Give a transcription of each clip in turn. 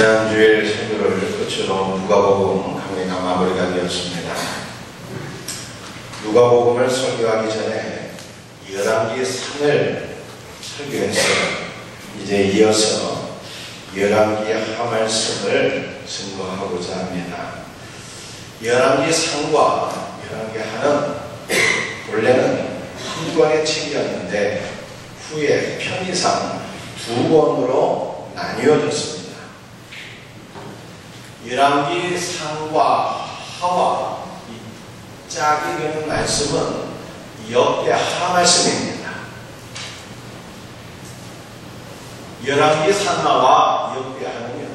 지난주에 설교를 끝으로 누가복음 강의가 마무리가 되었습니다. 누가복음을 설교하기 전에 열왕기 상을 설교해서 이제 이어서 열왕기 하 말씀을 증거하고자 합니다. 열왕기 상과 열왕기 하는 원래는 한 권의 책이었는데 후에 편의상 두 권으로 나뉘어졌습니다. 열왕기 상과 하와 짝이 되는 말씀은 역대하 말씀입니다. 열왕기 상하와 역대하는요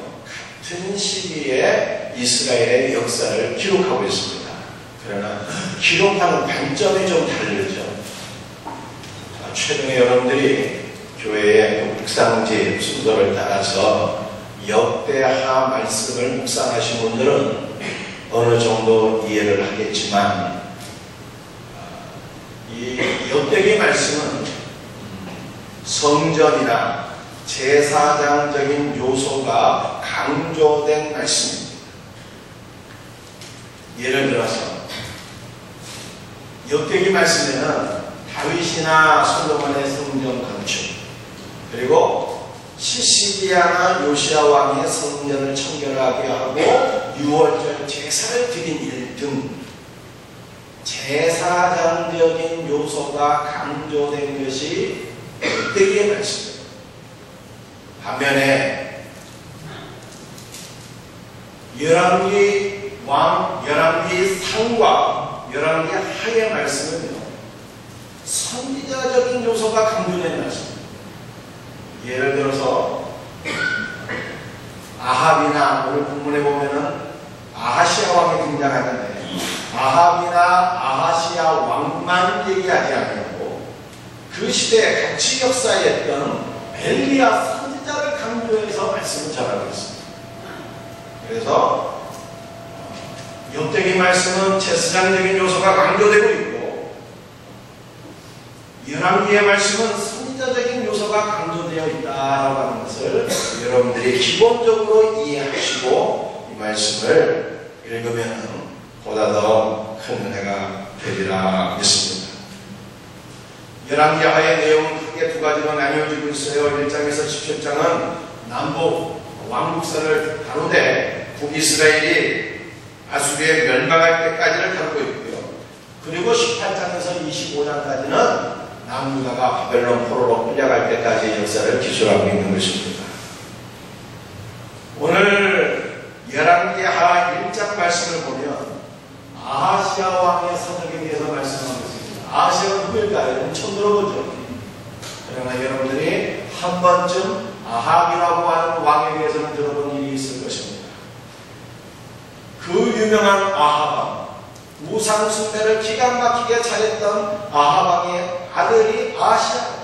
같은 시기에 이스라엘의 역사를 기록하고 있습니다. 그러나 기록하는 관점이 좀 다르죠. 최근에 여러분들이 교회의 묵상지 순서를 따라서 역대하 말씀을 묵상하신 분들은 어느 정도 이해를 하겠지만 이 역대기 말씀은 성전이나 제사장적인 요소가 강조된 말씀입니다. 예를 들어서 역대기 말씀에는 다윗이나 솔로몬의 성전 건축, 그리고 시시기야나 요시야 왕의 성전을 청결하게 하고 유월절 제사를 드린 일 등 제사장적인 요소가 강조된 것이 역대기의 말씀입니다. 반면에 열왕기 상과 열왕기 하의 말씀은요 선지자적인 요소가 강조된 말씀입니다. 예를 들어서 아합이나 오늘 본문에 보면은 아하시아 왕이 등장하는데 아합이나 아하시아 왕만 얘기하지 않고 그 시대에 같이 역사했던 엘리야 선지자를 강조해서 말씀을 전하고 있습니다. 그래서 역대기 말씀은 제사장적인 요소가 강조되고 있고 열왕기의 말씀은 선지자적인 요소가 강조되어 있다라고 하는 것을 여러분들이 기본적으로 이해하시고 이 말씀을 읽으면 보다 더 큰 은혜가 되리라 믿습니다. 열왕기 하의 내용은 크게 두 가지로 나뉘어지고 있어요. 1장에서 17장은 남북 왕국사를 다루되 북이스라엘이 아수르에 멸망할 때까지를 다루고 있고요. 그리고 18장에서 25장까지는 남유다가 바벨론 포로로 끌려갈 때까지의 역사를 기술하고 있는 것입니다. 오늘 열왕기 하 1장 말씀을 보면 아하시아 왕의 사적에 대해서 말씀하고 있습니다. 아하시아가 누구일까요? 처음 들어보죠. 그러나 여러분들이 한 번쯤 아합이라고 하는 왕에 대해서는 들어본 일이 있을 것입니다. 그 유명한 아합왕, 우상 숭배를 기가 막히게 잘했던 아합왕의 아들이 아하시아.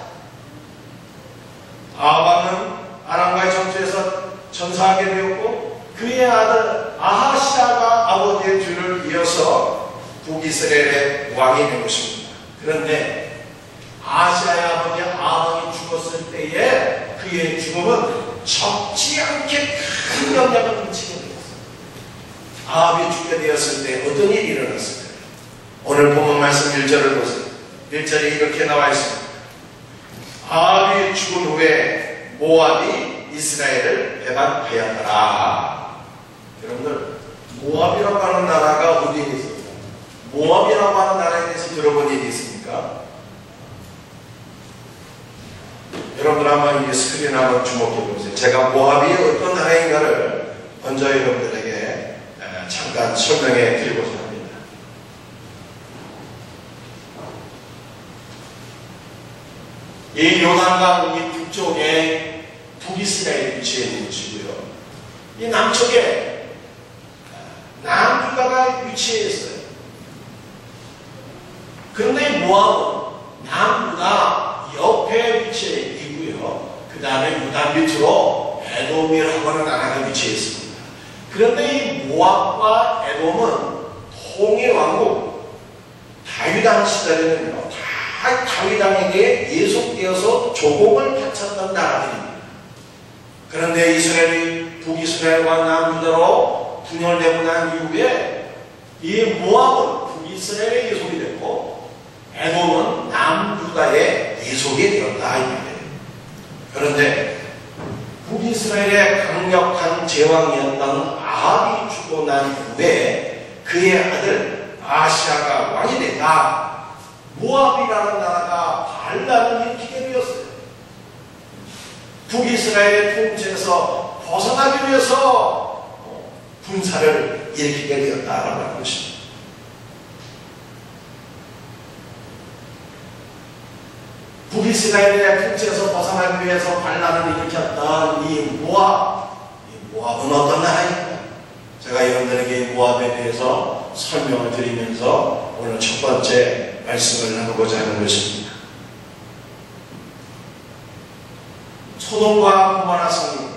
아합왕은 아람과의 전투에서 전사하게 되었고 그의 아들 아하시아가 아버지의 뒤를 이어서 북이스라엘의 왕이 된 것입니다. 그런데 아하시아의 아버지 아합왕이 죽었을 때에 그의 죽음은 적지 않게 큰 영향을 미치게 되었습니다. 아합이 죽게 되었을 때 어떤 일이 일어났을까요? 오늘 본문 말씀 1절을 보세요. 1절에 이렇게 나와 있습니다. 아합이 죽은 후에 모압이 이스라엘을 배반하였더라. 여러분들 모압이라고 하는 나라가 어디에 있습니까? 모압이라고 하는 나라에 대해서 들어본 일이 있습니까? 여러분들 한번 이 스크린 한번 주목해 보세요. 제가 모압이 어떤 나라인가를 먼저 여러분들에게 잠깐 설명해 드리고자 합니다. 이 요단강 이 북쪽에 북이스라엘이 위치해 있는 곳이고요. 이 남쪽에 남유다가 위치해 있어요. 그런데 모압은 남유다 옆에 위치해 있고요. 그 다음에 유다 밑으로 에돔이라고 하는 나라가 위치해 있습니다. 그런데 이 모압과 에돔은 통일왕국 다윗왕 시절에는요 다 다윗왕에게 예속되어서 조공을 바쳤던 나라들입니다. 그런데 이스라엘이 북이스라엘과 남유다로 분열되고 난 이후에 이 모압은 북이스라엘의 예속이 됐고 에돔은 남유다의 예속이 되었다 이 말이에요. 그런데 북이스라엘의 강력한 제왕이었던 아합이 죽고 난 후에 그의 아들 아하시아가 왕이 됐다. 모압이라는 나라가 반란을 일으키게 되었어요. 북이스라엘의 통치에서 벗어나기 위해서 분사를 일으키게 되었다라고 하는 것입니다. 북이스라엘의 통치에서 벗어나기 위해서 반란을 일으켰던 이 모압은 어떤 나라입니까? 제가 여러분들에게 모압에 대해서 설명을 드리면서 오늘 첫 번째 말씀을 나누고자 하는 것입니다. 소돔과 고모라 성이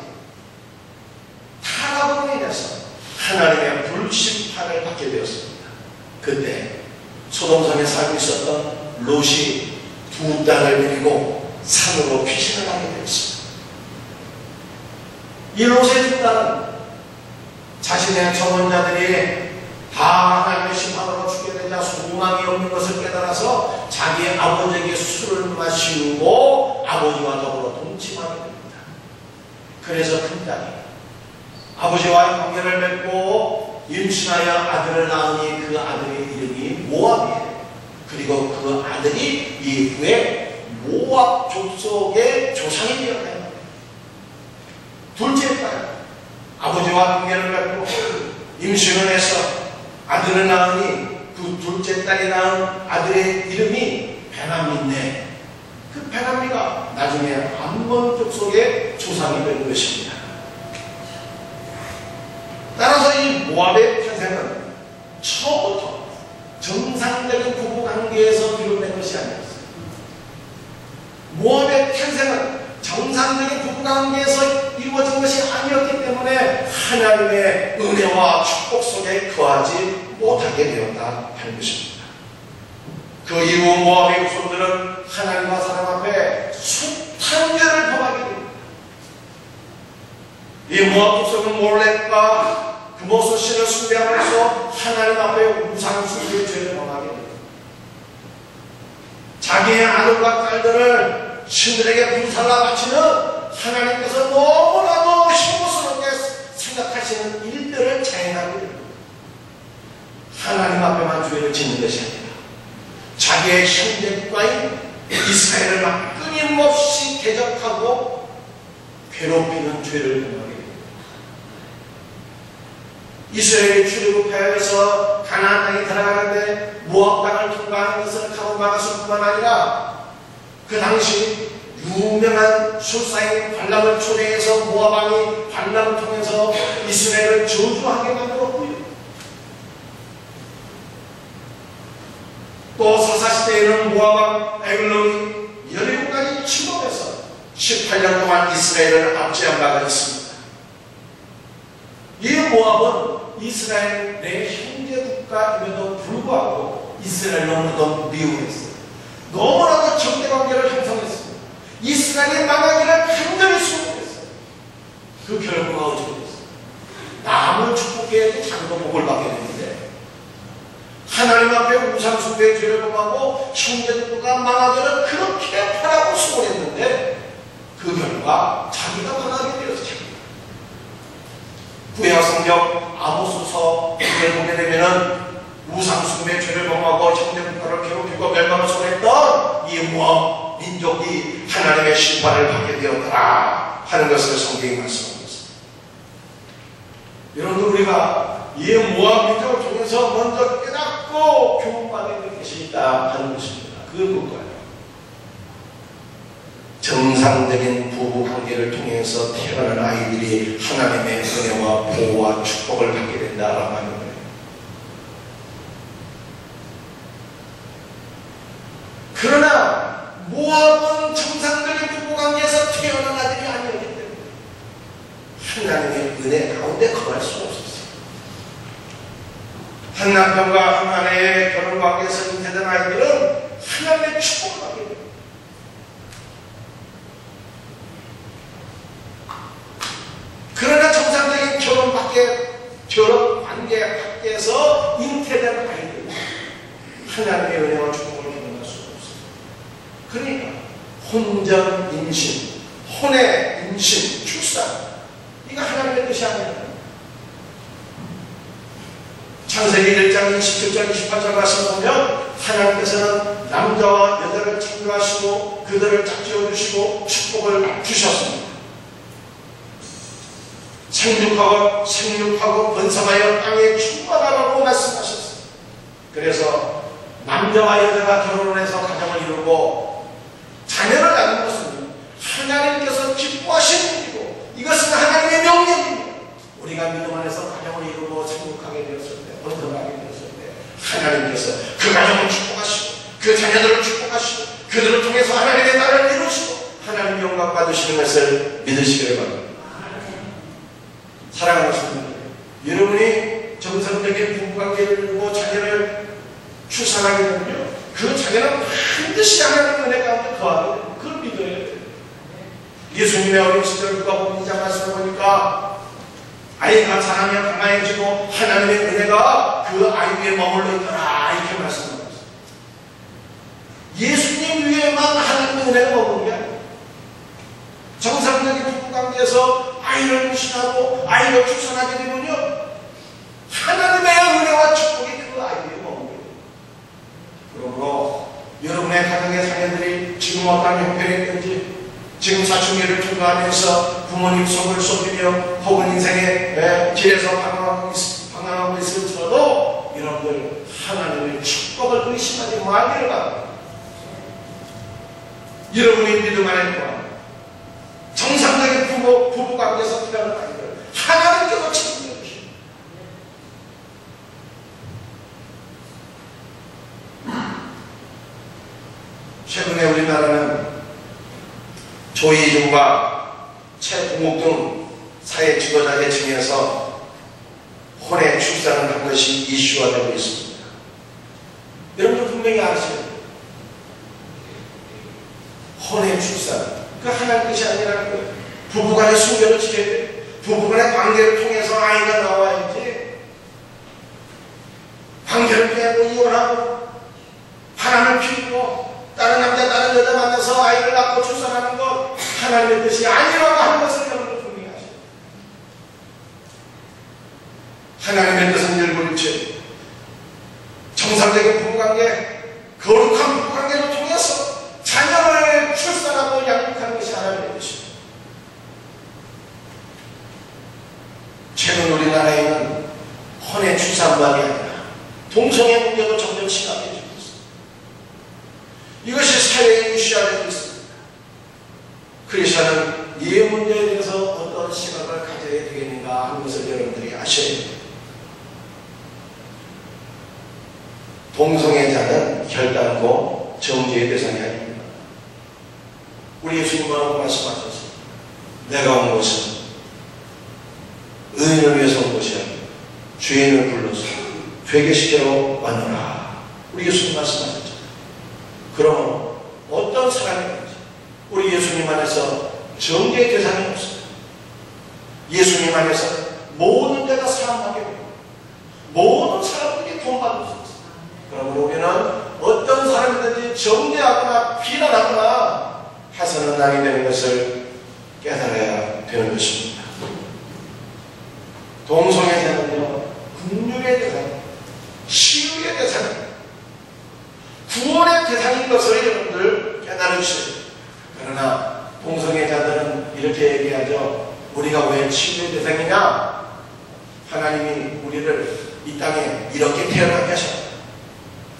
타락으로 인해서 하나님의 불심판을 받게 되었습니다. 그때 소돔성에 살고 있었던 롯이 두 딸을 데리고 산으로 피신을 하게 되었습니다. 이 롯의 두 딸은 자신의 정혼자들이 다 하나님의 심판으로 죽게 되자 소망이 없는 것을 깨달아서 자기 아버지에게 술을 마시고 아버지와 더불어 동침하게 됩니다. 그래서 큰딸이 아버지와의 관계를 맺고 임신하여 아들을 낳으니 그 아들의 이름이 모압이에요. 그리고 그 아들이 이후에 모압 족속의 조상이 되었다. 둘째 딸 아버지와 관계를 맺고 임신을 해서 아들을 낳으니 그 둘째 딸이 낳은 아들의 이름이 베나미인데 그 베나미가 나중에 암몬 족속의 조상이 된 것입니다. 따라서 이 모압의 탄생은 처음부터 정상적인 부부관계에서 비롯된 것이 아니었어요. 모압의 탄생은 정상적인 부부관계에서 이루어진 것이 아니었기 때문에 하나님의 은혜와 축복 속에 거하지 못하게 되었다 하는 것입니다. 그 이후 모압의 후손들은 하나님과 사람 앞에 숱한 죄를 범하게 됩니다. 이 모압 족속은 몰렉과 금오수 신을 숭배함으로써 하나님 앞에 우상 숭배의 죄를 범하게 됩니다. 자기의 아들과 딸들을 신들에게 분살라 바치는 하나님께서 너무나도 혐오스럽게 생각하시는 일들을 자행하게 됩니다. 하나님 앞에만 죄를 짓는 것이 아니라 자기의 형제 국가인 이스라엘을 막 끊임없이 대적하고 괴롭히는 죄를 범하게 됩니다. 이스라엘이 출애굽해서 가나안 땅에 들어가는데 모압 땅을 통과하는 것을 가로막았을 뿐만 아니라 그 당시 유명한 술사인 발람을 초대해서 모압 왕이 발람을 통해서 이스라엘을 저주하게 만들었고요. 또 사사시대에는 모압 왕 에글론이 여리고까지 침범해서 18년 동안 이스라엘을 압제한 바가 있습니다. 이 모압은 이스라엘의 형제 국가임에도 불구하고 이스라엘로부터 미워했어요. 너무나도 적대관계를 형성했습니다. 이스라엘의 망하기를 간절히 수용했어요. 그 결과가 어떻게 됐어요? 남을 축복해야지 자기도 복을 받게 되는데 하나님 앞에 우상숭배의 죄를 범하고 형제국가 망하기를 그렇게 바라고 수고했는데 그 결과 자기가 망하게 되었어요. 구약 성경 아모스서 9를 보게 되면은 우상숭배의 죄를 범하고 형제국가를 괴롭히고 멸망을 초래했던 이 모압 민족이 하나님의 심판을 받게 되었더라 하는 것을 성경이 말씀하고 있습니다. 여러분 우리가 이 모압 민족을 통해서 먼저 깨닫고 교훈받게 될 것이 있다 하는 것입니다. 그건 뭘까요? 정상적인 부부관계를 통해서 태어난 아이들이 하나님의 은혜와 보호와 축복을 받게 된다라고 하는 거예요. 그러나 모압은 정상적인 부부관계에서 태어난 아들이 아니었기 때문에 하나님의 은혜 가운데 거할 수 없었어요. 한 남편과 한 아내의 결혼관계에서 잉태된 아이들은 하나님의 축복을 받게 됩니다. 그러나 정상 관계 밖에서 잉태된 아이들, 하나님의 은혜와 축복을 경험할 수가 없어요. 그러니까 혼전 임신, 혼의 임신, 출산, 이거 하나님의 뜻이 아니에요. 창세기 1장 27절 28절 말씀 보면 하나님께서는 남자와 여자를 창조하시고 그들을 짝지어 주시고 축복을 주셨습니다. 생육하고 번성하여 땅에 충만하라고 말씀하셨어요. 그래서 남자와 여자가 결혼을 해서 가정을 이루고 자녀를 낳는 것은 하나님께서 기뻐하시는 일이고 이것은 하나님의 명령입니다. 우리가 믿음 안에서 가정을 이루고 생육하게 되었을 때, 번성하게 되었을 때 하나님께서 그 가정을 축복하시고 그 자녀들을 축복하시고 그들을 통해서 하나님의 나라를 이루시고 하나님 영광 받으시는 것을 믿으시기를 바랍니다. 사랑하는 성도들, 여러분이 정상적인 부부관계를 이루고 자녀를 출산하게 되면요, 그 자녀는 반드시 하나님의 은혜 가운데 거하게 됩니다. 그걸 믿어야 돼요. 예수님의 어린 시절 누가복음 2장 말씀을 보니까 아이가 자라며 강화해지고 하나님의 은혜가 그 아이 위에 머물러 있더라, 이렇게 말씀합니다. 예수님 위에만 하나님의 은혜가 머무는 게 아니에요. 정상적인 부부관계에서 아이를 임신하고 아이를 출산하게 되면요, 하나님의 은혜와 축복이 그 아이 위에 머무는 거예요. 그러므로 여러분의 가정의 자녀들이 지금 어떤 형편이 있는지, 지금 사춘기를 통과하면서 부모님 속을 쏟으며 혹은 인생의 길에서 방황하고 있을지라도 여러분들 하나님의 축복을 의심하지 말기를 바랍니다. 여러분이 믿음 안에 있고 정상적인 부부관계에서 태어난 아이들 하나님께서 책임져 주십니다. 최근에 우리나라는 조이중과 최동욱 등 사회 지도자 계층에서 혼의 출산을 한 것이 이슈가 되고 있습니다. 여러분들 분명히 아시죠? 혼의 출산, 그 하나님 뜻이 아니라는 거예요. 부부간의 순결을 지켜야 돼요. 부부간의 관계를 통해서 아이가 나와야지. 관계를 깨고 이혼하고 바람을 피우고 다른 남자 다른 여자 만나서 아이를 낳고 출산하는 것 하나님의 뜻이 아니라고 하는 것을 여러분들 분명히 아시죠. 하나님의 뜻은 일불일체, 정상적인 부부관계, 거룩한 부부관계를 통해서 자녀를 출산하고 양육하는 것이 하나님의 뜻입니다. 최근 우리나라에는 혼의 출산만이 아니라 동성애 문제도 점점 심각해지고 있습니다. 이것이 사회에 이슈화되고 있습니다. 크리스천은 이 문제에 대해서 어떤 시각을 가져야 되겠는가 하는 것을 여러분들이 아셔야 됩니다. 동성애자는 혈단고 정죄의 대상이 아닙니다. 우리 예수님은 말씀하셨습니다. 내가 온 것은 의인을 위해서 온 것이 아니라 죄인을 불러서 회개시키러 왔노라. 우리 예수님 말씀하셨죠. 그러면 어떤 사람이든지 우리 예수님 안에서 정죄의 대상이 없습니다. 예수님 안에서 모든 데가 사랑하게 됩니다. 모든 사람들이 구원받을 수 있습니다. 그러므로 우리는 어떤 사람이든지 정죄하거나 비난하거나 해서는 아니 되는 것을 깨달아야 되는 것입니다. 동성애자는요, 긍휼의 대상, 치유의 대상, 구원의 대상인 것을 여러분들 깨달아 주셔야 됩니다. 그러나 동성애자들은 이렇게 얘기하죠. 우리가 왜 치유의 대상이냐? 하나님이 우리를 이 땅에 이렇게 태어나게 하셨다.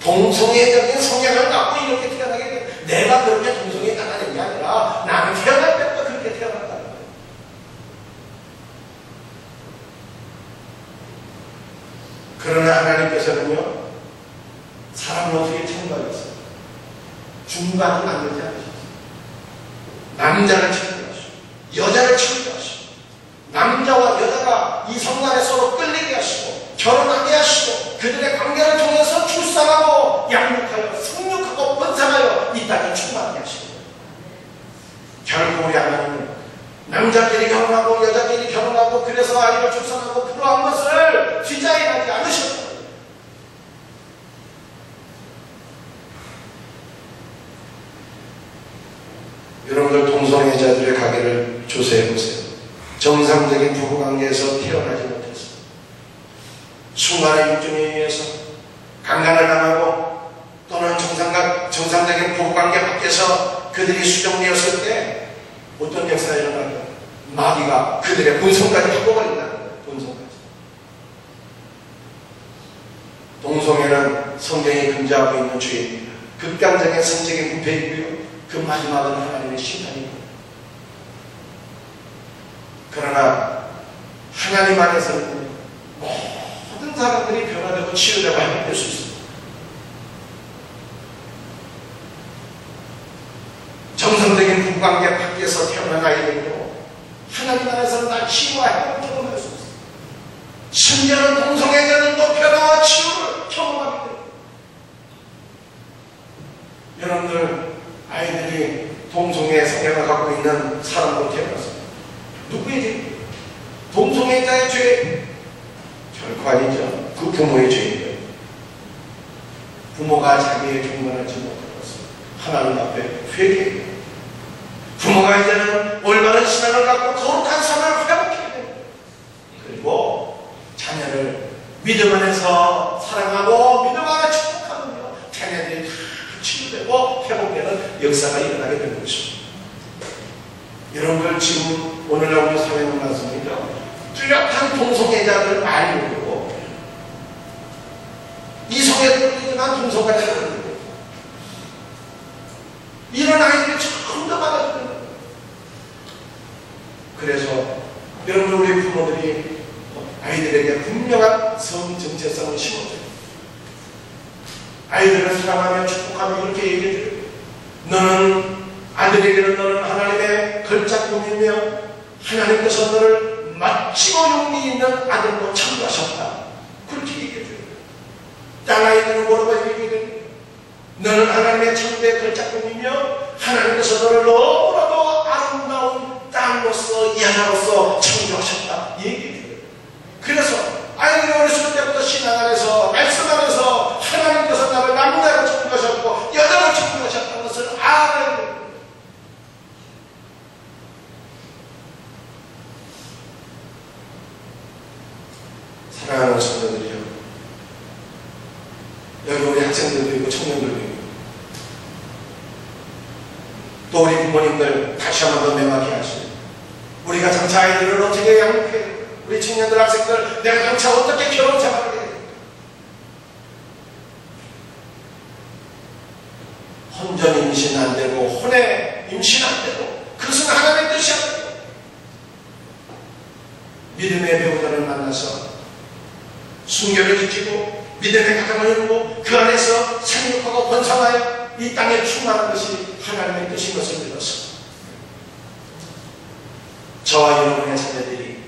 동성애적인 성향을 갖고 이렇게 태어나게 돼. 내가 그렇게 동성애자가 된 게 아니라 나는 태어날 때부터 그렇게 태어났다는 거예요. 그러나 하나님께서는요, 사람을 어떻게 창조하셨어요? 중간을 만들지 않으셨어요. 남자를 창조하시고 여자를 창조하시고 남자와 여자가 이 성간에 서로 끌리게 하시고 결혼하게 하시고 그들의 관계를 통해서 출산하고 양육하여 생육하고 번성하여 이 땅에 충만하게 하시고, 결국 우리 하나님은 남자끼리 결혼하고 여자끼리 결혼하고 그래서 아이를 출산하고 동성애자들의 가게를 조사해 보세요. 정상적인 부부관계에서 태어나지 못해서 수많은 육종에 의해서 강간을 당하고 또는 정상적인 부부관계 밖에서 그들이 수정되었을 때 어떤 역사가 일어날까요? 마귀가 그들의 본성까지 바꿔버린다는 거예요. 본성까지. 동성애는 성경이 금지하고 있는 죄입니다. 극단적인 성적인 부패이고요. 그 마지막은 하나님의 심판입니다. 그러나 하나님 안에서는 모든 사람들이 변화되고 치유되고 회복될 수 있습니다. 정상적인 부부관계 밖에서 태어난 아이들도 하나님 안에서는 다 치유와 회복을 경험할 수 있습니다. 심지어는 동성애자들도 변화와 치유를 경험하게 됩니다. 여러분들 아이들이 동성애 성향을 갖고 있는 사람으로 태어났습니다. 누구의 죄? 동성애자의 죄? 결코 아니죠. 그 부모의 죄인데 부모가 자기의 경건하지 못한 것을 하나님 앞에 회개해요. 부모가 이제는 올바른 신앙을 갖고 거룩한 삶을 회복해야 됩니다. 그리고 자녀를 믿음 안에서 사랑하고 믿음 안에 축복하며 자녀들이 다 치유되고 회복되는 역사가 일어나게 되는 것입니다. 여러분들 지금 오늘날 우리 사회는 맞습니까? 뚜렷한 동성애자들 많이 오고 이성애들이지만 동성애자들 오고 이런 아이들이 점점 많아지는 거예요. 그래서 여러분 우리 부모들이 아이들에게 분명한 성 정체성을 심어줘요. 아이들을 사랑하며 축복하며 이렇게 얘기해줘요. 너는 아들에게는 너는 하나님의 걸작품이며 하나님께서 너를 멋지고 용기 있는 아들로 창조하셨다. 그렇게 얘기해줘요. 딸아이들은 뭐라고 얘기해줘요? 너는 하나님의 창조의 걸작품이며 하나님께서 너를 너무나도 아름다운 딸로서 이 하나로서 창조하셨다. 얘기해줘요. 그래서 아이들이 어렸을 때부터 신앙 안에서 말씀 안에서 하나님께서 나를 남자로 창조하셨고 여자로 창조하셨다는 것을 알아야 됩니다. 사랑하는 성도들이요, 여기 우리 학생들도 있고 청년들도 있고 또 우리 부모님들 다시 한번 더 명확히 하시죠. 우리가 장차 아이들을 어떻게 양육해야 됩니까? 우리 청년들 학생들 내가 장차 어떻게 결혼 생활을 해야 됩니까? 혼전 임신 안 되고 혼외 임신 안 되고 그것은 하나님의 뜻이 아니고 믿음의 배우자를 만나서 순결을 지키고 믿음의 가정을 이루고 그 안에서 생육하고 번성하여 이 땅에 충만한 것이 하나님의 뜻인 것을 믿었습니다. 저와 여러분의 자녀들이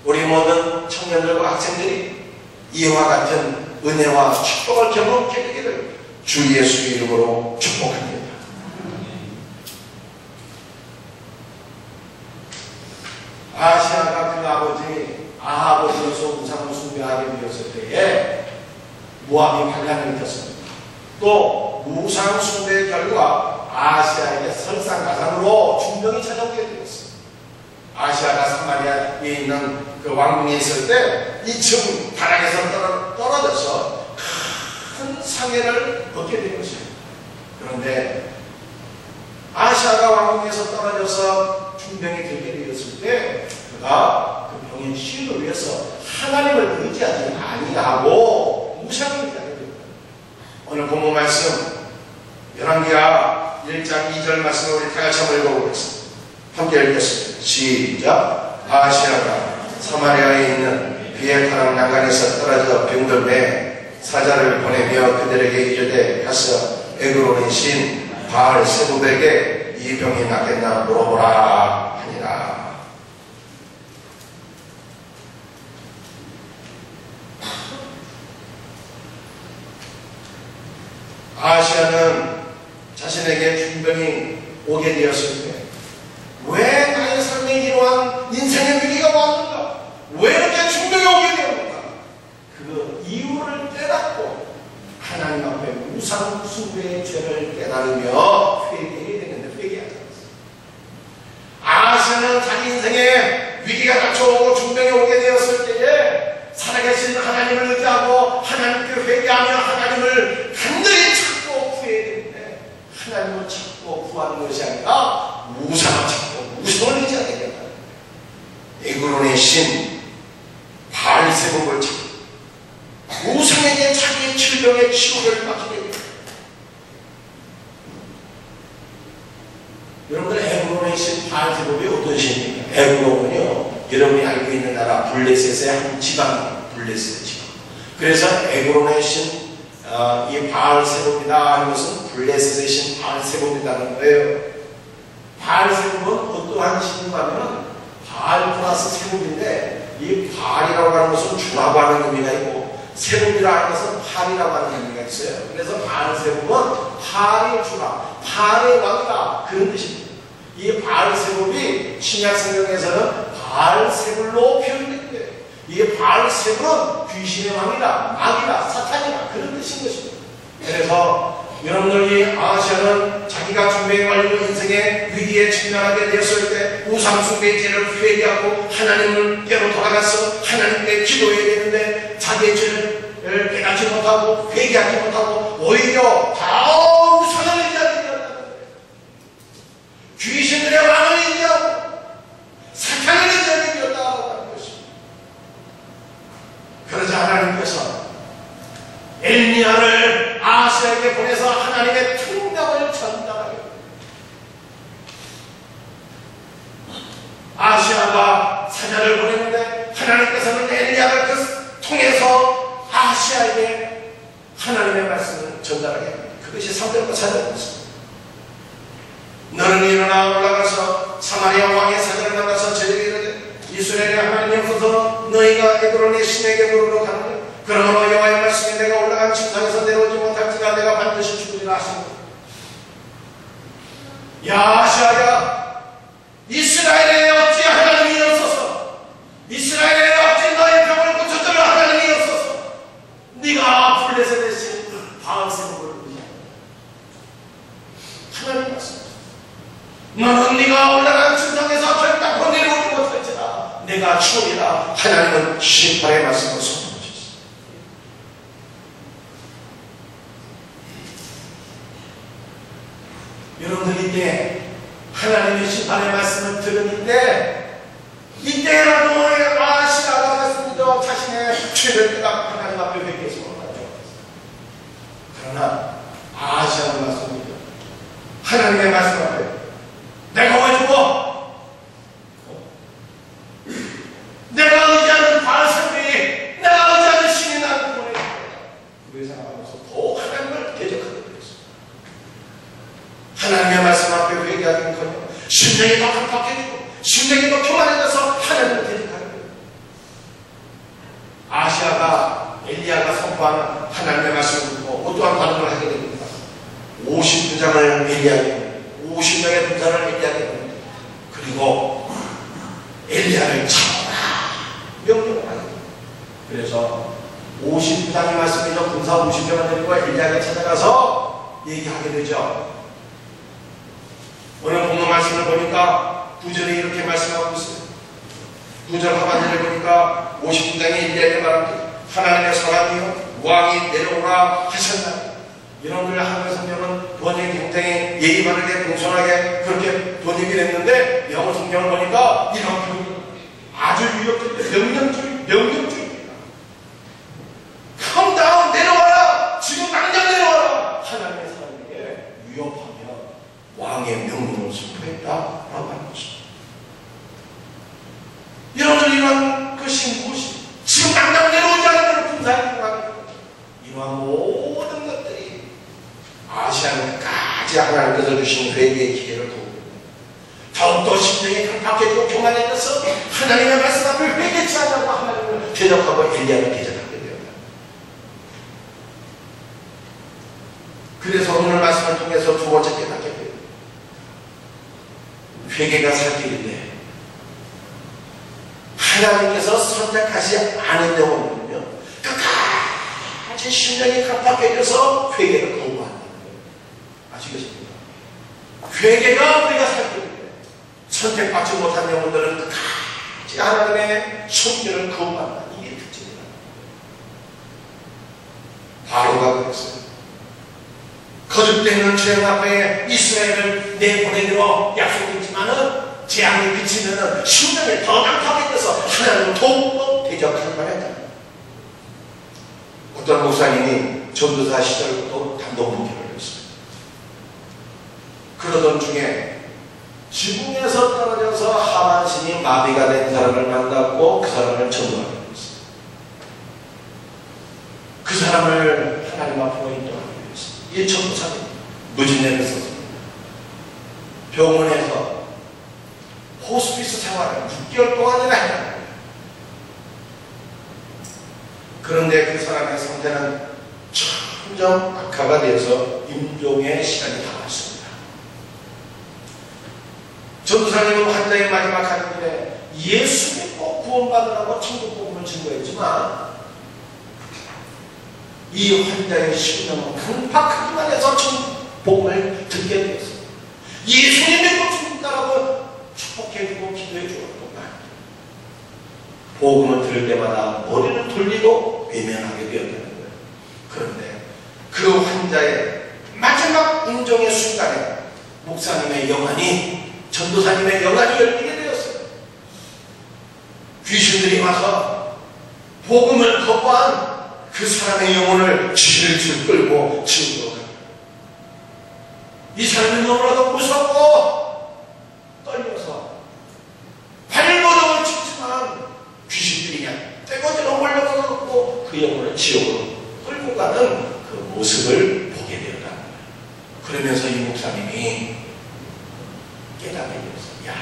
우리 모든 청년들과 학생들이 이와 같은 은혜와 축복을 경험하게 되기를 주 예수의 이름으로 축복합니다. 아시아가 그 아버지 아하보시로서 우상을 숭배하게 되었을 때에 모압이 반란을 일으켰습니다. 또 우상 숭배의 결과 아시아에게 설상가상으로 중병이 찾아오게 되었습니다. 아시아가 사마리아에 있는 그 왕궁에 있을 때 2층 다락에서 떨어져서 큰 상해를 얻게 된 것입니다. 그런데 아시아가 왕궁에서 떨어져서 중병이 들게 되었을 때 그가 그 병의 치유를 위해서 하나님을 의지하지 아니하고 우상을 의지하게 됩니다. 오늘 본문 말씀 열왕기하 1장 2절 말씀을 우리 다같이 한번 읽어보겠습니다. 함께 읽겠습니다. 시작. 아시아가 사마리아에 있는 비에타랑 난간에서 떨어져 병들매 사자를 보내며 그들에게 이르되 가서 에그론의 신 바알 세부백에 이 병이 낫겠나 물어보라 하니라. 아시아는 자신에게 중병이 오게 되었을 때 왜 나의 삶에 이러한 인생의 위기가 왔는가? 왜 이렇게 중병이 오게 되었는가? 그 이유를 깨닫고 하나님 앞에 우상 숭배의 죄를 깨달으며 회개해야 되는데 회개하지 않았습니다. 아하시아는 자기 인생에 위기가 닥쳐오고 중병이 오게 되었을 때에 살아계신 하나님을 의지하고 하나님께 회개하며 하나님을 간절히 찾고 구해야 되는데, 하나님을 찾고 구하는 것이 아니라 우상을 찾고 우상을 의지하게 된다. 에그론의 신 바알세복을 찾고 우상에게 자기의 질병의 치료를 맡기게 됩니다. 여러분들, 에그론의 신 바알세복이 어떤 신입니까? 에그론은요, 여러분이 알고 있는 나라 블레셋의 한 지방입니다. 블레셋의 지방. 그래서 에그론의 신 이 바알세복이다 하는 것은 블레셋의 신 바알세복이라는 거예요. 바알세복은 어떠한 신인가 하면 바알 플러스 세복인데, 이 바알이라고 하는 것은 주라고 하는 의미가 있고 세복이라고 하는 것은 팔이라고 하는 의미가 있어요. 그래서 바알세복은 팔의 주라, 팔의 왕이다, 그런 뜻입니다. 이 바알세복이 신약 성경에서는 바알세불로 표현된 거예요. 이 바알세불은 귀신의 왕이다, 마귀다, 사탄이다, 그런 뜻인 것입니다. 그래서 여러분들이 아하시아는 자기가 중병에 걸리고 인생의 위기에 직면하게 되었을 때 우상숭배의 죄를 회개하고 하나님을 깨로 돌아가서 하나님께 기도해야 되는데, 자기의 죄를 깨닫지 못하고 회개하지 못하고 오히려 다 우상을 의지하게 되었다는 거예요. 귀신들의 왕을 의지하고 사탄을 의지하게 되었다고 하는 것입니다. 그러자 하나님께서 엘리야를 아하시아에게 보내서 하나님의 특명을 전달하게 됩니다. 아하시아가 사자를 보냈는데 하나님께서는 엘리야를 통해서 아하시아에게 하나님의 말씀을 전달하게 합니다. 그것이 3절과 4절입니다. 너는 일어나 올라가서 사마리아 왕의 사자를 만나서 저에게 이르되, 이스라엘의 하나님 여호와께서 너희가 에그론의 신에게 물으러 가느냐? 그러므로 여호와의 말씀이 내가 올라간 침상에서 내려오지 못할지라 내가 반드시 죽으리라 하시니, 야 아하시아야, 이스라엘에 어찌 하나님이 없어서, 이스라엘에 어찌 너의 병을 고쳐주는 하나님이 없어서 네가 블레셋의 신 바알세복을 의지하느냐? 하나님 말씀, 너는 네가 올라간 침상에서 결단코 내려오지 못할지라 내가 죽으리라. 하나님은 심판의 말씀을 선포하셨습니다. 여러분들, 이때 하나님의 심판의 말씀을 들으는데, 이때라도 아하시아가 말씀드려 자신의 죄를 깨닫고 하나님 앞에 회개해서 못하죠. 그러나 아하시아가 말씀드려 하나님의 말씀 앞에 내가 왜 죽어? 내가 의지하는 바알세복이, 내가 의지하는 신이 나를 보내줄 거야. 그걸 생각하면서 더 하나님을 대적하게 되었습니다. 하나님의 말씀 앞에 회개하기는커녕 심령이 더 깜빡해지고 심령이 더 교만해져서 하나님을 대적하게 됩니다. 아하시아가 엘리야가 선포하는 하나님의 말씀을 듣고 어떠한 반응을 하게 됩니다. 50부장을 엘리야에게, 50명의 군사를 엘리야에게 보냅니다. 그리고 엘리야를 잡아라 명령을 하게 됩니다. 그래서 50부장이 말씀이죠. 군사 50명을 데리고 엘리야에게 찾아가서 얘기하게 되죠. 오늘 본문 말씀을 보니까 9절에 이렇게 말씀하고 있어요. 9절 하반절을 보니까 50부장이 엘리야에게 말합니다. 하나님의 사람이여, 왕이 내려오라 하셨나니. 여러분들 한글 성경은 번역이 굉장히 예의 바르게 공손하게 그렇게 번역이 됐는데, 영어 성경을 보니까 이런 표현이 아주 유력적인 명령적입니다. Come down, 내려와라, 지금 당장 내려와라. 하나님의 사람에게 위협하며 왕의 명령을 선포했다라고 하는 것입니다. 여러분들, 이러한 것이 무엇이? 지금 당장 내려오지 않은 것을 분사해 들어가는 겁니다. 이러한 모든 것들이 아하시아는 끝까지 하나님께서 주신 회개의 기회를 도우고 더욱더 심령이 강팍해지고 교만해져서 하나님의 말씀 앞에 회개치 않냐고 하나님을 대적하고 엘리야를 대적하게 되었다. 그래서 오늘 말씀을 통해서 두 번째 깨닫게 돼요. 회개가 살 길인데 하나님께서 선택하지 않은 영혼은요, 끝까지 심령이 강팍해져서 회개를 거부한다. 아시겠습니까? 회개가 우리가 살 길인데 선택받지 못한 영혼들은 끝까지 하나님의 손길을 거부한다. 이게 특징이다. 바로가 그랬어요. 거듭되는 죄악 앞에 이스라엘을 내보내기로 약속했지만은 재앙이 그치면은 심령에 더 강하게 돼서 하나님을 더욱더 대적할 만했다. 어떤 목사님이 전도사 시절부터 단독 목회를 했어요. 그러던 중에 지붕에서 떨어져서 하반신이 마비가 된 사람을 만났고 그 사람을 전도하게 됐어요. 그 사람을 하나님 앞으로 인도하기 위해서 이 전도사님 무진년을 썼습니다. 병원에서 호스피스 생활을 6개월 동안이나 했다는 거예요. 그런데 그 사람의 상태는 점점 악화가 되어서 임종의 시간이 다가왔습니다. 전도사님은 환자의 마지막 하는 길에 예수 믿고 구원받으라고 천국 복음을 증거했지만 이 환자의 심령은 강박하기만 해서 천국 복음을 듣게 되었습니다. 예수님 믿고 천국 가라고 축복해주고 기도해주고 복음을 들을 때마다 머리를 돌리고 외면하게 되었다는 거예요. 그런데 그 환자의 마지막 임종의 순간에 목사님의 영안이 전도사님의 영안이 열리게 되었어요. 귀신들이 와서 복음을 거부한 그 사람의 영혼을 질질 끌고 지옥으로 갑니다. 이 사람은 너무나도 무섭고 떨려서 발버둥을 치지만 귀신들이 그냥 떼거지로 몰려가고 그 영혼을 지옥으로 끌고 가는 그 모습을 보게 되었다는 거예요. 그러면서 이 목사님이 깨닫게 되었어요. 야,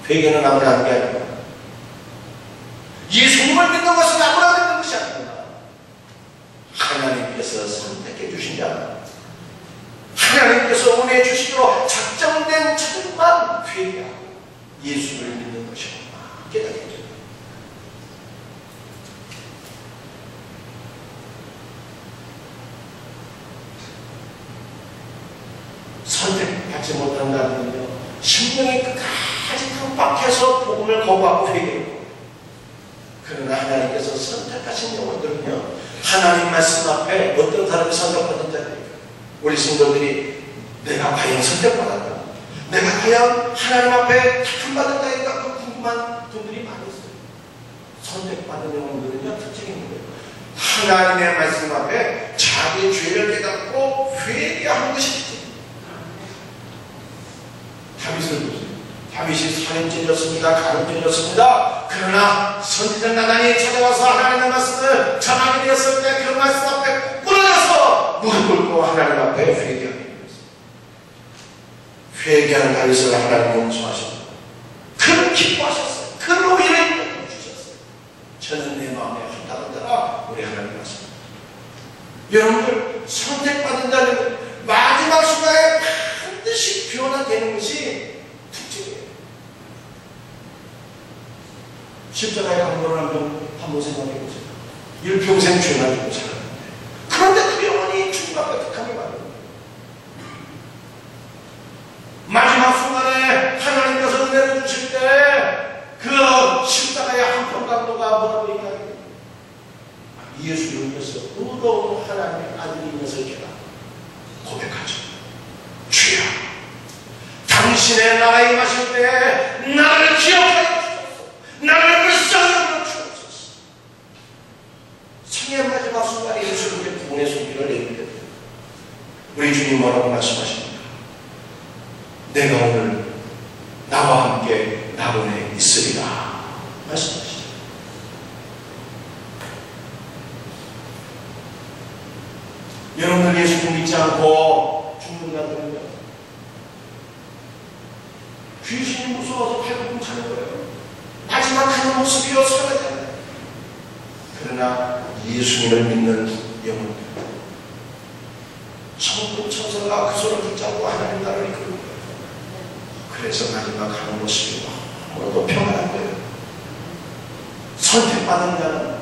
회개는 아무나 하는 게 아니구나. 예수님을 믿는 것은 아무나 믿는 것이 아니구나. 하나님께서 선택해 주신 자, 하나님께서 은혜 주시기로 작정된 자들만 회개하고 예수를 믿는 것이구나 깨닫게 됩니다. 선택받지 못한다는 건요, 심령이 끝까지 강박해서 복음을 거부하고 회개하고, 그러나 하나님께서 선택하신 영혼들은요, 하나님 말씀 앞에 어떤 사람이 선택받은 자들이에요. 우리 성도들이 내가 과연 선택받았다, 내가 과연 하나님 앞에 택함받은 자인가, 그 궁금한 분들이 많이 있어요. 선택받은 영혼들은요, 특징이 있는 거예요. 하나님의 말씀 앞에 자기 죄를 깨닫고 회개하는 것이 다윗을 보세요. 다윗이 살인죄였습니다. 가늠죄였습니다. 그러나 선지자 나단이 찾아와서 하나님의 말씀을 전하게 되었을 때 그 말씀 앞에 무너져서 무릎 꿇고 하나님 앞에 회개하게 되었습니다. 회개하는 다윗을 하나님 용서하셨고 그를 기뻐하셨어요. 그로 인해 인정해 주셨어요. 저는 내 마음에 한다는 자라 우리 하나님 말씀입니다. 여러분들 선택받은 자는 마지막 순간에 반드시 변화되는 것이 특징이에요. 십자가에 강도를 한번 생각해 보세요. 일평생 죄만 지고 살았는데, 그런데 그 영혼이 주님 앞에 택함을 받는 거예요. 마지막 순간에 하나님께서 은혜를 주실 때 그 십자가의 한평 강도가 뭐라고 얘기하는지, 예수를 위해서 의로운 하나님의 아들이 있는 게다 고백하죠. 주여, 당신의 나라에 임하실 때 나를 기억하여 주옵소서. 나를 불쌍히 주옵소서. 생의 마지막 순간에 예수님께 구원의 손길을 내밀게 돼요. 우리 주님 뭐라고 말씀하십니까? 내가 오늘 나와 함께 낙원에 있으리라 말씀하시죠. 여러분들 예수님 믿지 않고 죽는 자들은요, 귀신이 무서워서 팔굽혀 차는 거예요. 마지막 하는 모습이요 살아가잖아요. 그러나 예수님을 믿는 영혼들, 천국 천사가 그 손을 붙잡고 하나님 나라를 이끌고 거예요. 그래서 마지막 하는 모습이 너무도 평안한 거예요. 선택받은 자는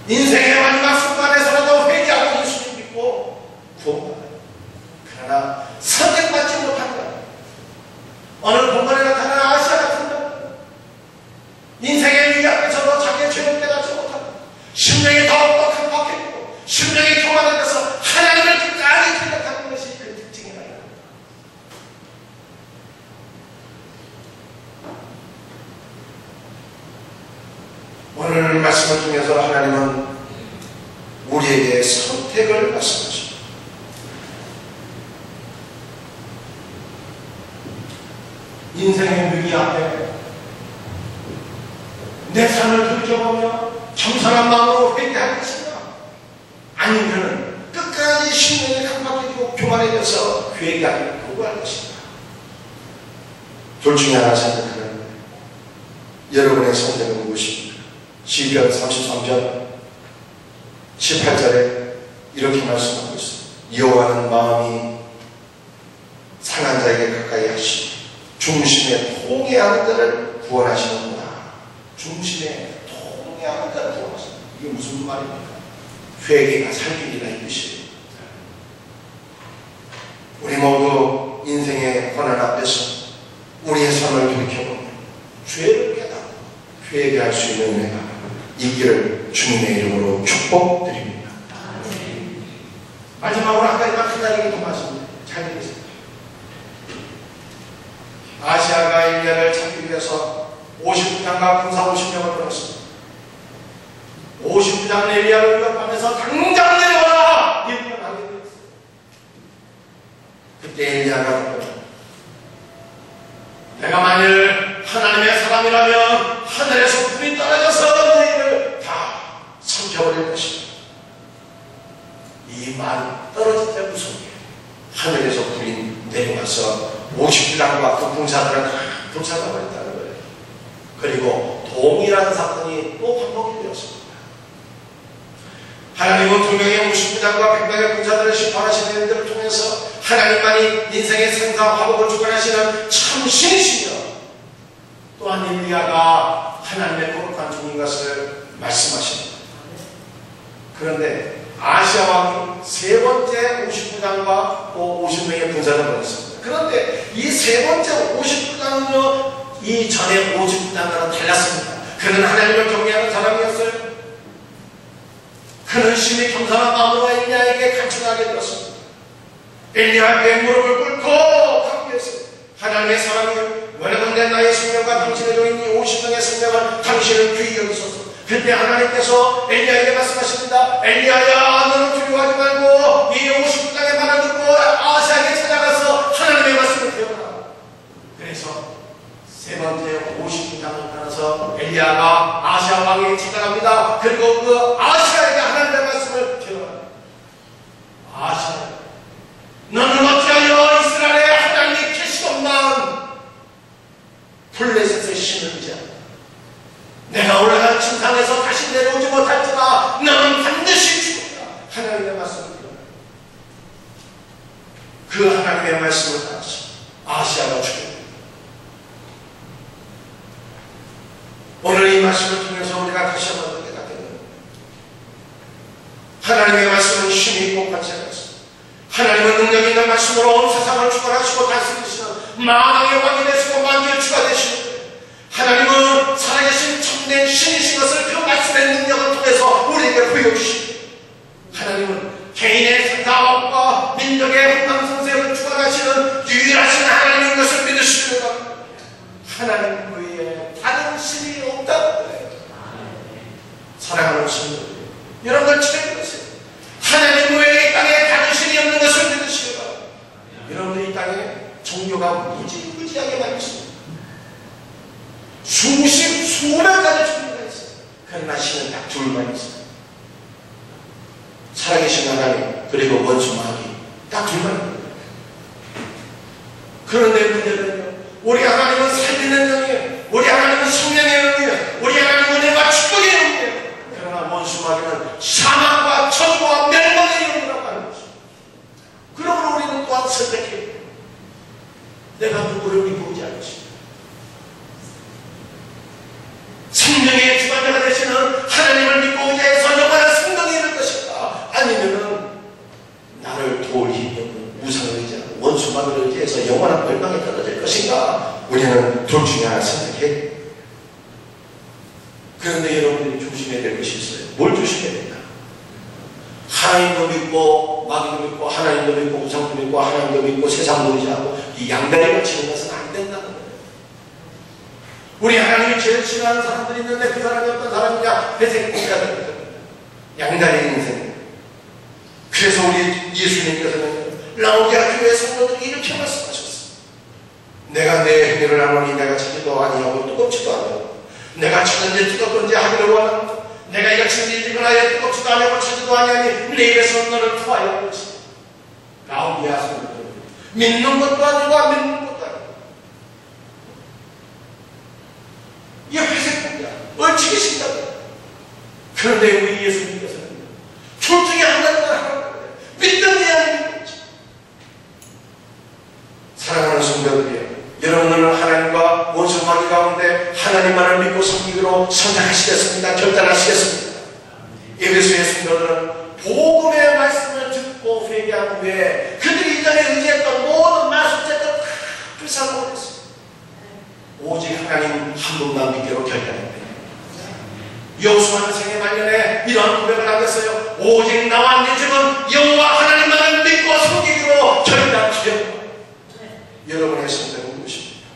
인생의 마지막 순간에서라도 회개하고 예수님 믿고 구원받아요. 그러나 선택받지 못한 자, 어느 공간에 나타나는 아시아 같은 오늘 말씀을 통해서 하나님은 우리에게 선택을 말씀하십니다. 인생의 위기 앞에 내 삶을 돌이켜보며 겸손한 마음으로 회개할 것인가? 아니면 끝까지 신명에 강박해지고 교만해져서 회개하기를 거부할 것인가? 둘 중에 하나 선택하는 거예요. 여러분의 선택은 무엇입니까? 시편 33편 18절에 이렇게 말씀하고 있습니다. 여호와는 마음이 상한 자에게 가까이 하시고 중심에 통해하는 자를 구원하시는구나. 중심에 통해하는 자를 구원하시는. 이게 무슨 말입니까? 회개가 살길이라 이 뜻이에요. 우리 모두 인생의 고난 앞에서 우리의 삶을 돌이켜보며 죄를 깨닫고 회개할 수 있는 은혜가 있기를 주님의 이름으로 축복드립니다. 마지막으로 아까 한 가지 더 말씀드립니다. 잘 들으세요. 아시아가 엘리야를 찾기 위해서 50부장과 군사 50명을 보냈습니다. 50부장은 엘리야를 위협하면서 당장 내려와라! 이렇게 하게 되었어요. 그때 엘리야가 내가 만일 하나님의 사람이라면 하늘에서 불이 떨어져서 너희를 다 삼켜버릴 것이다. 이 말 떨어질 때 무섭게 하늘에서 불이 내려와서 50부장과 그 군사들은 다 불살라버렸다는 거예요. 그리고 동일한 사건이 또 반복이 되었습니다. 하나님은 두 명의 50부장과 100명의 군사들을 심판하시는 일들을 통해서 하나님만이 인생의 생사와 화복을 주관하시는 참 신이시며 또한 엘리야가 하나님의 거룩한 종인 것을 말씀하십니다. 그런데 아시아 왕이 세 번째 50부장과 50명의 군사를 보냈습니다. 그런데 이 세 번째 50부장은요, 이 전에 50부장과는 달랐습니다. 그는 하나님을 경외하는 사람이었어요. 그는 심히 겸손한 마음으로 엘리야에게 간청하게 되었습니다. 엘리야에게 무릎을 꿇고 강구했습니다. 하나님의 사람이여, 원하건대 나의 생명과 당신의 종인 이 50명의 생명을 당신은 귀히 여기소서. 그때 하나님께서 엘리야에게 말씀하십니다. 엘리야야, 너는 두려워하지 말고 이 50부장의 말을 듣고 아시아에게 찾아가서 하나님의 말씀을 배워라. 그래서 세 번째 50부장을 따라서 엘리야가 아시아 왕에게 찾아갑니다. 그리고 그 아시아에게 하나님의 말씀을 배워라. 아시아, 너는 어찌하여 이스라엘의 하나님이 계시건만 블레셋의 신을 의지한다. 내가 올라간 침상에서 다시 내려오지 못할지라 너는 반드시 죽는다. 하나님의 말씀을 들어라. 그 하나님의 말씀을 따라서 아시아가 죽였다. 오늘 이 말씀을 통해서 우리가 다시 한번 깨닫게 됩니다. 하나님의 말씀은 힘이 있고 가치가 있습니다. 하나님은 능력 있는 말씀으로 온 세상을 주관하시고 다스리시는 만왕의 왕이 되시고 만주의 주가 되시는 거예요. 하나님은 살아계신 참된 신이신 것을 그 말씀의 능력을 통해서 우리에게 보여주십니다. 하나님은 개인의 생사와 민족의 흥망성쇠를 주관하시는 유일하신 하나님인 것을 믿으시는 겁니다. 하나님 외에 다른 신이 없다는 거예요. 사랑하는 신들, 여러분들 책임지세요. 하나님 외에 이 땅에 다른 신이 없는 것을 믿으시기 바랍니다. 여러분들 이 땅에 종교가 무지무지하게 많이 있습니다. 수십 가지 종교가 있어요. 그러나 신은 딱 둘만 있어요. 살아계신 하나님 그리고 원수 마귀 딱 둘만 있습니다. 그런데 문제는요, 우리 하나님은 살리는 영이에요. 우리 하나님은 생명의 영이에요. 우리 하나님은 은혜와 축복의 영이에요. 그러나 원수 마귀는 사망과 천고와 멸망의 영이라고 하는 것입니다. 그러므로 우리는 또한 선택해야 돼요. 내가 누구를 믿고 오지 않을 것입니다. 생명의 주관자가 되시는 하나님을 믿고 오지 해서 영원한 생명이 이룰 것인가? 아니면은 나를 도울 힘이 없는 우상을 의지하고 원수 마귀를 의지해서 영원한 멸망에 떨어질 것인가? 우리는 둘 중에 하나 선택해야 돼요. 그런데 여러분들이 조심해야 될 것이 있어요. 뭘 조심해야 될까? 하나님도 믿고 마귀도 믿고 하나님도 믿고 우상도 믿고 하나님도 믿고 세상도 의지하고 이 양다리를 치는 것은 안 된다는 거예요. 우리 하나님이 제일 싫어하는 사람들이 있는데 그 사람이 어떤 사람이냐? 회색 고기가 됩니다. 양다리 인생. 그래서 우리 예수님께서는 라오디아 교회 성도들이 이렇게 말씀하셨어요. 내가 내 행위를 하노니 내가 차지도 아니하고 뜨겁지도 않고 내가 차든지 뜨겁든지 하기를 원한다. 내가 이같이 밀리거나 뜨겁지도 아니하고 차지도 아니하니 내 입에서 너를 토하여 그렇지. 라오디아 성도들 믿는 것도 아니고 안 믿는 것도 아니고 이 회색 고기야. 얼치기 싫다고. 그런데 우리 예수님께서는 둘 중에 하나를 하라고 그래요. 믿든지 안 믿든지. 사랑하는 성도들이여, 여러분은 하나님과 원수관계 가운데 하나님만을 믿고 섬기기로 선택하시겠습니다. 결단하시겠습니다. 에베소의 성도들은 복음의 말씀을 듣고 회개한 후에 그들이 이전에 의지했던 모든 마술제들 다 불살라버렸어요. 오직 하나님 한 분만 믿기로 결단했대요. 여호수아는 생애 말년에 이러한 고백을 남겼어요. 오직 나와 네 집은 여호와 하나님만을 믿고 섬기기로 결단하였다. 여러분의 선택은 무엇입니까?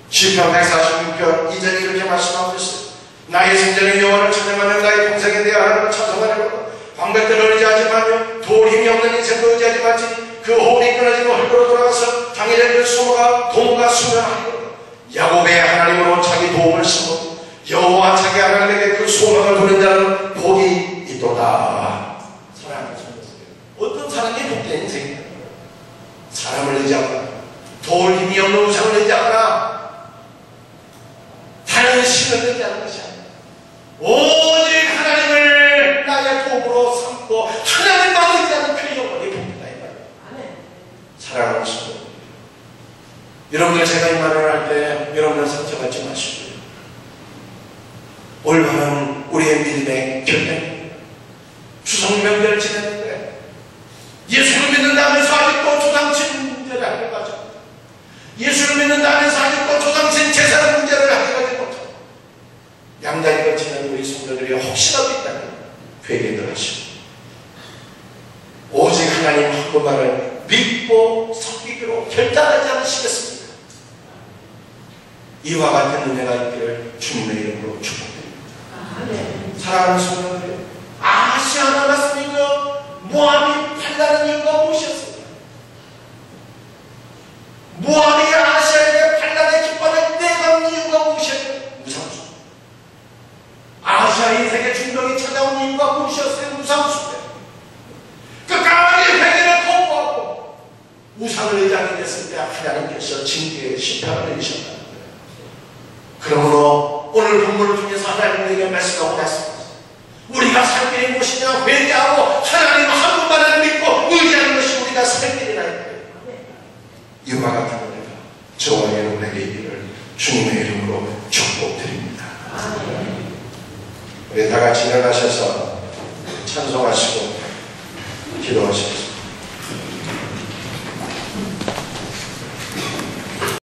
시편 146편 2절에 이렇게 말씀하고 있어요. 나의 생전에 여호와를 찬양하며 나의 평생에 대해 하나님을 찬송하려고 방백들을 의지하지 말며 도울 힘이 없는 인생도 의지하지 말지. 그 호흡이 끊어지는 헐거로 돌아가서 당일에 그 수모가 도무가 수면하리로다. 야곱의 하나님으로 자기 도움을 심어 여호와 자기 하나님에게 그 소망을 두는 자는 복이 있도다. 사랑하는 성도들, 어떤 사람이 복된 인생이냐? 사람을 의지하거나 도울 힘이 없는 우상을 의지하거나 다른 신을 의지하는 것이 아니라 오직 하나님을 나의 도움으로 삼고 하나님만 의지하는 그 영혼이 복이다 이 말이에요. 사랑하는 성도들, 여러분들 제가 이 말을 할 때 여러분들 상처받지 마시고요. 올바른 우리의 믿음의 결단입니다. 추석 명절을 지냈는데 예수를 믿는다면서 아직도 조상친 문제를 해결하지 못하고 예수를 믿는다면서 아직도 조상친 제사를 문제를 해결하지 못하고 양다리가 지난 우리 성도들이 혹시라도 있다면 회개를 하시고 오직 하나님 한 분만을 믿고 섬기기로 결단하지 않으시겠습니까? 이와 같은 은혜가 있기를 주님의 이름으로 축복드립니다. 사랑하는 성도들, 아시아나 말씀이죠. 모압이 팔다는 이유가 무엇이었습니까? 모압이 아시아에게 팔다의 깃발을 내건 이유가 무엇이었어요? 무상수. 아시아 인생의 중동이 찾아온 이유가 무엇이었어요? 무상수. 끝까지 회개를 거부하고 우상을 의지하게 됐을 때 하나님께서 징계의 심판을 내리셨다. 그러므로 오늘 본문을 통해서 하나님 우리에게 말씀하고 말씀하셨습니다. 우리가 살 길이 무엇이냐? 회개하고 하나님 한 분만을 믿고 의지하는 것이 우리가 살 길이라 했고요. 이와 같은 은혜가 저와 여러분에게 있기를 주님의 이름으로 축복드립니다. 우리 다 같이 일어나셔서 찬송하시고 기도하시겠습니다.